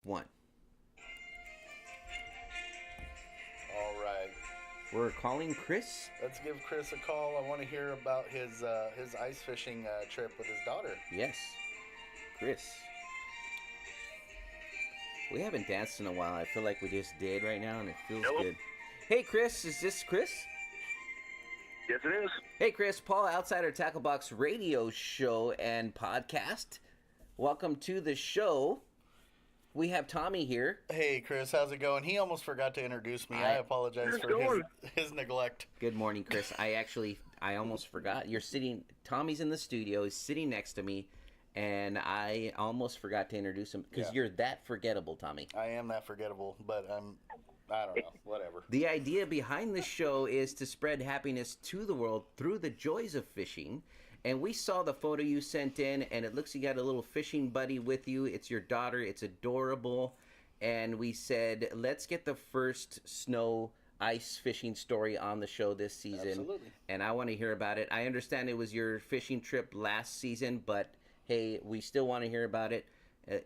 one. All right. We're calling Chris. Let's give Chris a call. I want to hear about his ice fishing trip with his daughter. Yes, Chris. We haven't danced in a while. I feel like we just did right now, and it feels Hello? good. Hey, Chris. Is this Chris? Yes, it is. Hey, Chris. Paul, Outsider Tackle Box radio show and podcast. Welcome to the show. We have Tommy here. Hey, Chris, how's it going? He almost forgot to introduce me. I apologize How's it for going? his neglect. Good morning, Chris. I almost forgot. You're sitting, Tommy's in the studio. He's sitting next to me, and I almost forgot to introduce him because you're that forgettable, Tommy. I am that forgettable, but I don't know, whatever. The idea behind the show is to spread happiness to the world through the joys of fishing. And we saw the photo you sent in, and it looks you got a little fishing buddy with you. It's your daughter. It's adorable. And we said, let's get the first snow ice fishing story on the show this season. Absolutely. And I want to hear about it. I understand it was your fishing trip last season, but hey, we still want to hear about it.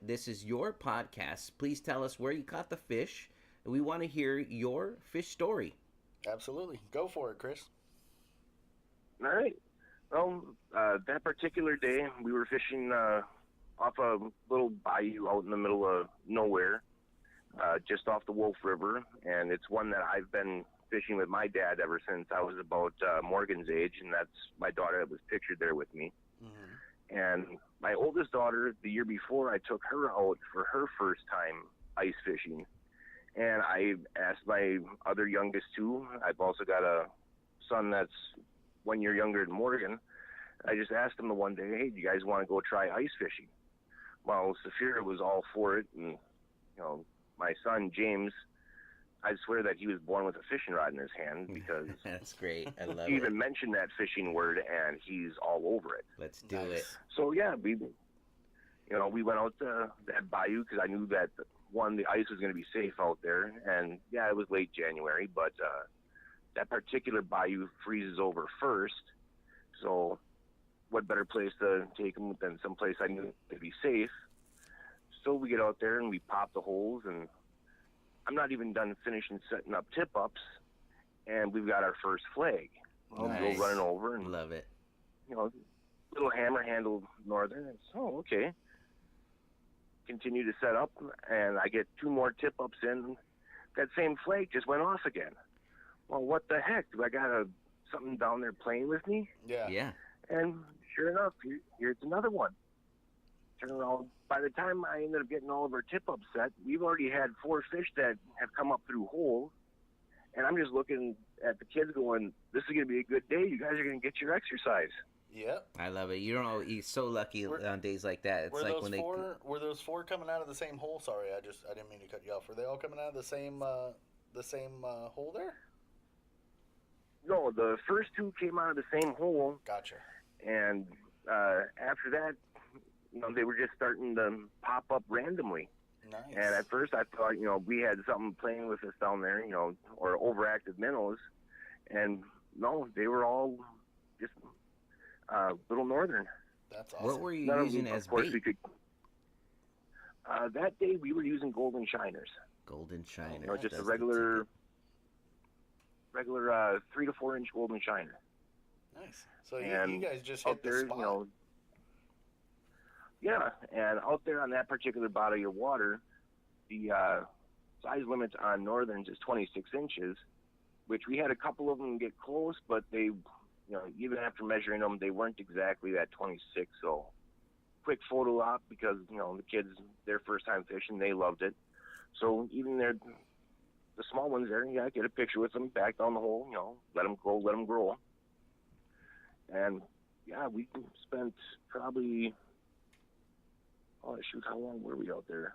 This is your podcast. Please tell us where you caught the fish. We want to hear your fish story. Absolutely. Go for it, Chris. All right. Well, that particular day, we were fishing off a little bayou out in the middle of nowhere, just off the Wolf River, and it's one that I've been fishing with my dad ever since I was about Morgan's age, and that's my daughter that was pictured there with me. Mm-hmm. And my oldest daughter, the year before, I took her out for her first time ice fishing, and I asked my other youngest two. I've also got a son that's 1 year younger than Morgan. I just asked him the one day, hey, do you guys want to go try ice fishing? Well, Saphira was all for it, and, my son, James, I swear that he was born with a fishing rod in his hand because That's great. I love he it. even mentioned that fishing word, and he's all over it. Let's do it. So, yeah, we went out to that bayou because I knew that, one, the ice was going to be safe out there, and, yeah, it was late January, but that particular bayou freezes over first, so what better place to take them than someplace I knew to be safe. So we get out there and we pop the holes, and I'm not even done finishing setting up tip-ups, and we've got our first flag. Well, Nice. We'll run over and, Love it. little hammer-handled northern. And so, okay. Continue to set up, and I get two more tip-ups in. That same flag just went off again. Well, what the heck? Do I got something down there playing with me? Yeah. Yeah. And sure enough, here's another one. Turn around. By the time I ended up getting all of our tip-ups set, we've already had 4 fish that have come up through holes. And I'm just looking at the kids going, this is going to be a good day. You guys are going to get your exercise. Yep. I love it. You don't know. You're so lucky on days like that. It's like when Were those 4 coming out of the same hole? Sorry, I didn't mean to cut you off. Were they all coming out of the same hole there? No, the first 2 came out of the same hole. Gotcha. And after that, they were just starting to pop up randomly. Nice. And at first I thought, we had something playing with us down there, or overactive minnows. And no, they were all just little northern. That's awesome. What were you None of using them, as of course, bait? we could. That day we were using golden shiners. Golden shiner. Just a That's regular 3 to 4 inch golden shiner. Nice. So And you guys just out hit the there, spot. yeah, and out there on that particular body of water, the size limit on northerns is 26 inches, which we had a couple of them get close, but they, even after measuring them, they weren't exactly that 26. So quick photo op because, the kids, their first time fishing, they loved it. So even the small ones there, get a picture with them, back down the hole, let them go, let them grow. And, yeah, we spent probably, how long were we out there?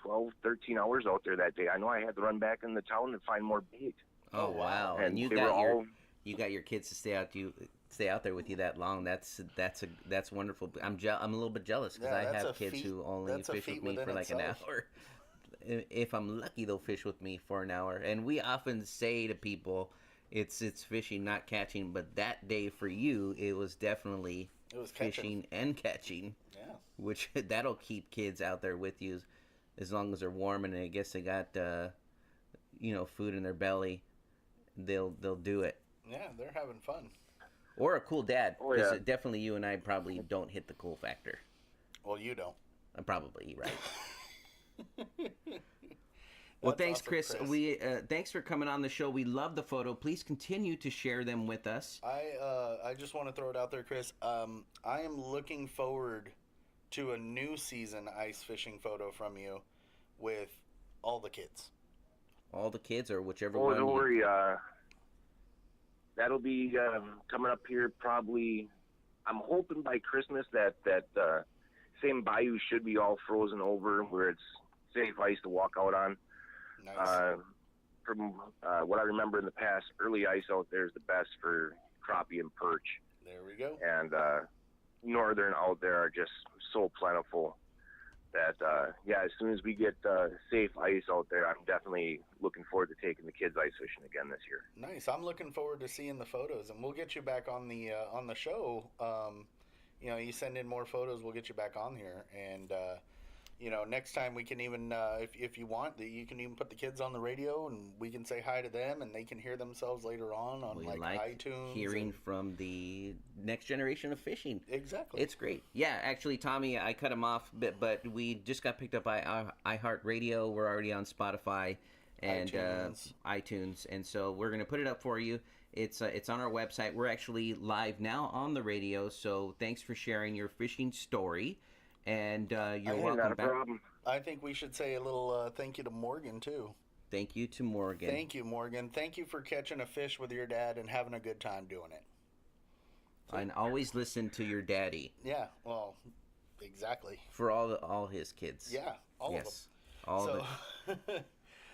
12, 13 hours out there that day. I know I had to run back in the town and find more bait. Oh wow! And you they got were you got your kids to stay out there with you that long. That's wonderful. I'm a little bit jealous because Yeah, I that's have a kids feat. who only That's a fish with feat me within for like itself. an hour. If I'm lucky, they'll fish with me for an hour. And we often say to people, it's fishing, not catching. But that day for you, it was definitely It was fishing and catching. Yeah. Which that'll keep kids out there with you. as long as they're warm and I guess they got food in their belly, they'll do it. Yeah, they're having fun. Or a cool dad, Oh, because yeah. definitely you and I probably don't hit the cool factor. Well, you don't. Probably, right. Well, That's thanks, awesome, Chris. We thanks for coming on the show. We love the photo. Please continue to share them with us. I just want to throw it out there, Chris. I am looking forward to a new season ice fishing photo from you with all the kids. All the kids, or whichever Oh, one. don't worry. That'll be coming up here probably. I'm hoping by Christmas that same bayou should be all frozen over, where it's safe ice to walk out on. Nice. From what I remember in the past, early ice out there is the best for crappie and perch. There we go. And northern out there are just so plentiful that, as soon as we get safe ice out there, I'm definitely looking forward to taking the kids ice fishing again this year. Nice. I'm looking forward to seeing the photos, and we'll get you back on the show. You send in more photos, we'll get you back on here, and next time we can even, if you want, you can even put the kids on the radio, and we can say hi to them, and they can hear themselves later on We like iTunes. hearing from the next generation of fishing. Exactly. It's great. Yeah, actually, Tommy, I cut him off, but we just got picked up by iHeartRadio. We're already on Spotify and iTunes, and so we're gonna put it up for you. It's on our website. We're actually live now on the radio, so thanks for sharing your fishing story. And you're welcome Not a back. problem. I think we should say a little thank you to Morgan, too. Thank you to Morgan. Thank you, Morgan. Thank you for catching a fish with your dad and having a good time doing it. And always listen to your daddy. Yeah, well, exactly. For all his kids. Yeah, all yes. of them.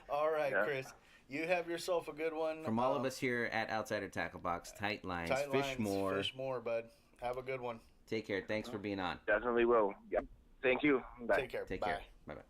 All right, Yeah. Chris. You have yourself a good one. From all of us here at Outsider Tackle Box, tight lines, fish more. Fish more, bud. Have a good one. Take care. Thanks for being on. Definitely will. Yep. Thank you. Bye. Take care. Take Bye. care. Bye-bye.